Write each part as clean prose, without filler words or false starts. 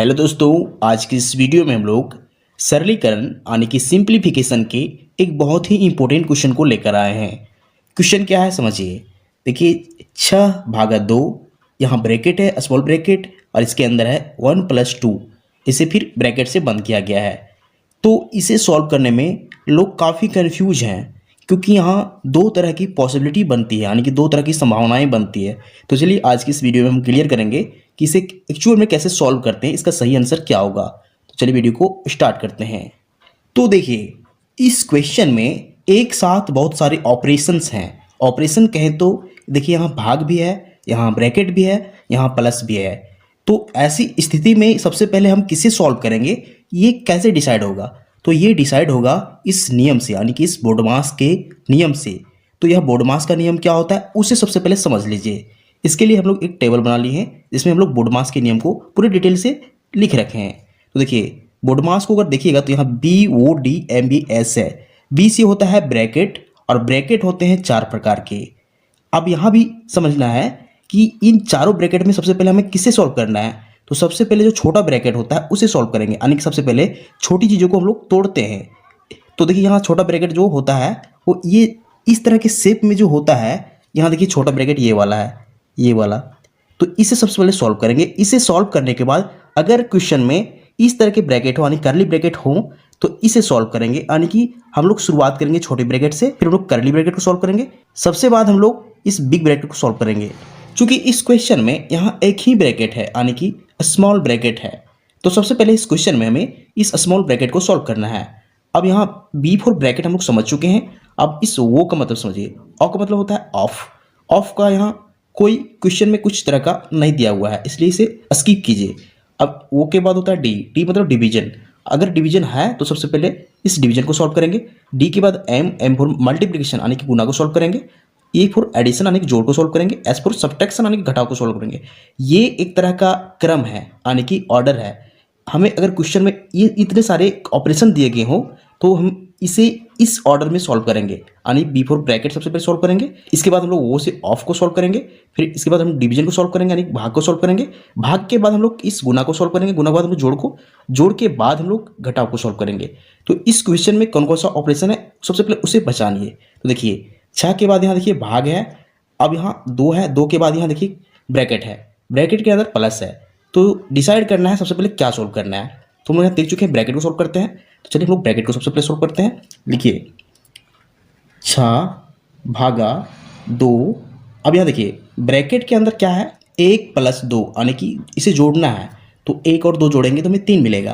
Hello दोस्तों, आज की इस वीडियो में हम लोग सरलीकरण यानी कि सिंप्लीफिकेशन के एक बहुत ही इंपॉर्टेंट क्वेश्चन को लेकर आए हैं। क्वेश्चन क्या है समझिए। देखिए 6/2 यहाँ ब्रैकेट है, स्मॉल ब्रैकेट, और इसके अंदर है 1+2। इसे फिर ब्रैकेट से बंद किया गया है। तो इसे सॉल्व करने में लोग काफ़ी कंफ्यूज हैं, क्योंकि यहाँ दो तरह की पॉसिबिलिटी बनती है, यानी कि दो तरह की संभावनाएं बनती है। तो चलिए आज की इस वीडियो में हम क्लियर करेंगे कि इसे एक्चुअल में कैसे सॉल्व करते हैं, इसका सही आंसर क्या होगा। तो चलिए वीडियो को स्टार्ट करते हैं। तो देखिए इस क्वेश्चन में एक साथ बहुत सारे ऑपरेशंस हैं। ऑपरेशन कहें तो देखिए यहाँ भाग भी है, यहाँ ब्रैकेट भी है, यहाँ प्लस भी है। तो ऐसी स्थिति में सबसे पहले हम किसे सॉल्व करेंगे, ये कैसे डिसाइड होगा। तो ये डिसाइड होगा इस नियम से, यानी कि इस बोडमास के नियम से। तो यह बोडमास का नियम क्या होता है उसे सबसे पहले समझ लीजिए। इसके लिए हम लोग एक टेबल बना लिए हैं, जिसमें हम लोग बोडमास के नियम को पूरे डिटेल से लिख रखे हैं। तो देखिए बोडमास को अगर देखिएगा तो यहाँ BODMAS है। बी से होता है ब्रैकेट, और ब्रैकेट होते हैं 4 प्रकार के। अब यहाँ भी समझना है कि इन चारों ब्रैकेट में सबसे पहले हमें किसे सॉल्व करना है। तो सबसे पहले जो छोटा ब्रैकेट होता है उसे सॉल्व करेंगे, यानी कि सबसे पहले छोटी चीज़ों को हम लोग तोड़ते हैं। तो देखिए यहाँ छोटा ब्रैकेट जो होता है वो ये इस तरह के शेप में जो होता है। यहाँ देखिए छोटा ब्रैकेट ये वाला है, ये वाला। तो इसे सबसे पहले सॉल्व करेंगे। इसे सॉल्व करने के बाद अगर क्वेश्चन में इस तरह के ब्रैकेट हो, यानी करली ब्रैकेट हो, तो इसे सॉल्व करेंगे। यानी कि हम लोग शुरुआत करेंगे छोटे ब्रैकेट से, फिर हम लोग करली ब्रैकेट को सॉल्व करेंगे, सबसे बाद हम लोग इस बिग ब्रैकेट को सॉल्व करेंगे। चूंकि इस क्वेश्चन में यहाँ एक ही ब्रैकेट है, यानी कि स्मॉल ब्रैकेट है, तो सबसे पहले इस क्वेश्चन में हमें इस स्मॉल ब्रैकेट को सॉल्व करना है। अब यहाँ B4 ब्रैकेट हम लोग समझ चुके हैं। अब इस वो का मतलब समझिए। ऑ का मतलब होता है ऑफ। ऑफ का यहाँ कोई क्वेश्चन में कुछ तरह का नहीं दिया हुआ है, इसलिए इसे स्किप कीजिए। अब वो के बाद होता है डी मतलब डिवीजन। अगर डिवीजन है तो सबसे पहले इस डिवीजन को सॉल्व करेंगे। डी के बाद एम फॉर मल्टीप्लिकेशन यानी कि गुना को सॉल्व करेंगे। ए फॉर एडिशन यानी कि जोड़ को सॉल्व करेंगे। एस फॉर सब्ट्रैक्शन यानी कि घटाव को सॉल्व करेंगे। ये एक तरह का क्रम है, यानी कि ऑर्डर है। हमें अगर क्वेश्चन में ये इतने सारे ऑपरेशन दिए गए हों तो हम इसे इस ऑर्डर में सॉल्व करेंगे, यानी B4 ब्रैकेट सबसे पहले सॉल्व करेंगे। इसके बाद हम लोग वो से ऑफ को सॉल्व करेंगे। फिर इसके बाद हम डिवीजन को सॉल्व करेंगे, यानी भाग को सॉल्व करेंगे। भाग के बाद हम लोग इस गुना को सॉल्व करेंगे। गुना के बाद हम लोग जोड़ के बाद हम लोग घटाव को सॉल्व करेंगे। तो इस क्वेश्चन में कौन कौन सा ऑपरेशन है सबसे पहले उसे पहचानिए। तो देखिए 6 के बाद यहाँ देखिए भाग है। अब यहाँ 2 है, 2 के बाद यहाँ देखिए ब्रैकेट है, ब्रैकेट के अंदर प्लस है। तो डिसाइड करना है सबसे पहले क्या सॉल्व करना है। तो हम लोग यहाँ देख चुके हैं ब्रैकेट को सॉल्व करते हैं। तो चलिए हम लोग ब्रैकेट को सबसे पहले सॉल्व करते हैं। लिखिए 6/2। अब यहाँ देखिए ब्रैकेट के अंदर क्या है, 1+2, यानी कि इसे जोड़ना है। तो 1 और 2 जोड़ेंगे तो हमें 3 मिलेगा।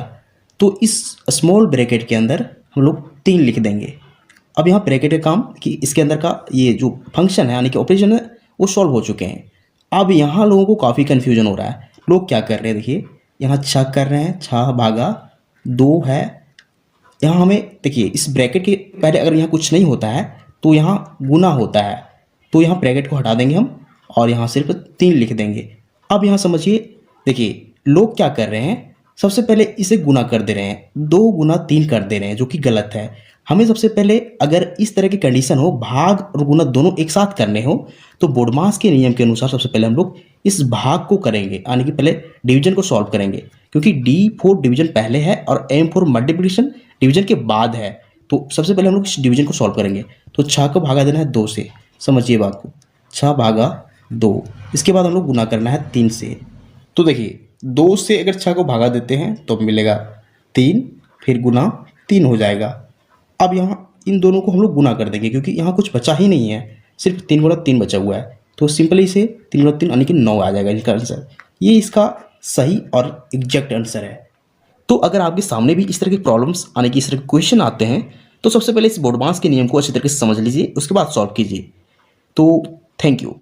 तो इस स्मॉल ब्रैकेट के अंदर हम लोग 3 लिख देंगे। अब यहाँ ब्रैकेट का काम कि इसके अंदर का ये जो फंक्शन है, यानी कि ऑपरेशन है, वो सॉल्व हो चुके हैं। अब यहाँ लोगों को काफ़ी कन्फ्यूजन हो रहा है। लोग क्या कर रहे हैं, देखिए यहाँ 6 कर रहे हैं, 6/2 है। यहाँ हमें देखिए इस ब्रैकेट के पहले अगर यहाँ कुछ नहीं होता है तो यहाँ गुना होता है। तो यहाँ ब्रैकेट को हटा देंगे हम और यहाँ सिर्फ 3 लिख देंगे। अब यहाँ समझिए, देखिए लोग क्या कर रहे हैं, सबसे पहले इसे गुना कर दे रहे हैं, 2 गुना 3 कर दे रहे हैं, जो कि गलत है। हमें सबसे पहले अगर इस तरह की कंडीशन हो, भाग और गुना दोनों एक साथ करने हो, तो बोडमास के नियम के अनुसार सबसे पहले हम लोग इस भाग को करेंगे, यानी कि पहले डिवीजन को सॉल्व करेंगे। क्योंकि D4 डिवीजन पहले है और M4 मल्टीप्लिकेशन डिवीजन के बाद है। तो सबसे पहले हम लोग इस डिवीजन को सॉल्व करेंगे। तो 6 को भागा देना है 2 से, समझिए बात को, 6/2। इसके बाद हम लोग गुना करना है 3 से। तो देखिए 2 से अगर 6 को भागा देते हैं तो मिलेगा 3, फिर गुना 3 हो जाएगा। अब यहाँ इन दोनों को हम लोग गुना कर देंगे, क्योंकि यहाँ कुछ बचा ही नहीं है, सिर्फ 3 गुना 3 बचा हुआ है। तो सिंपली इसे 3 गुना 3 यानी कि 9 आ जाएगा इसका आंसर। ये इसका सही और एग्जैक्ट आंसर है। तो अगर आपके सामने भी इस तरह की प्रॉब्लम्स यानी कि इस तरह के क्वेश्चन आते हैं तो सबसे पहले इस बोडमास के नियम को अच्छी तरीके से समझ लीजिए, उसके बाद सॉल्व कीजिए। तो थैंक यू।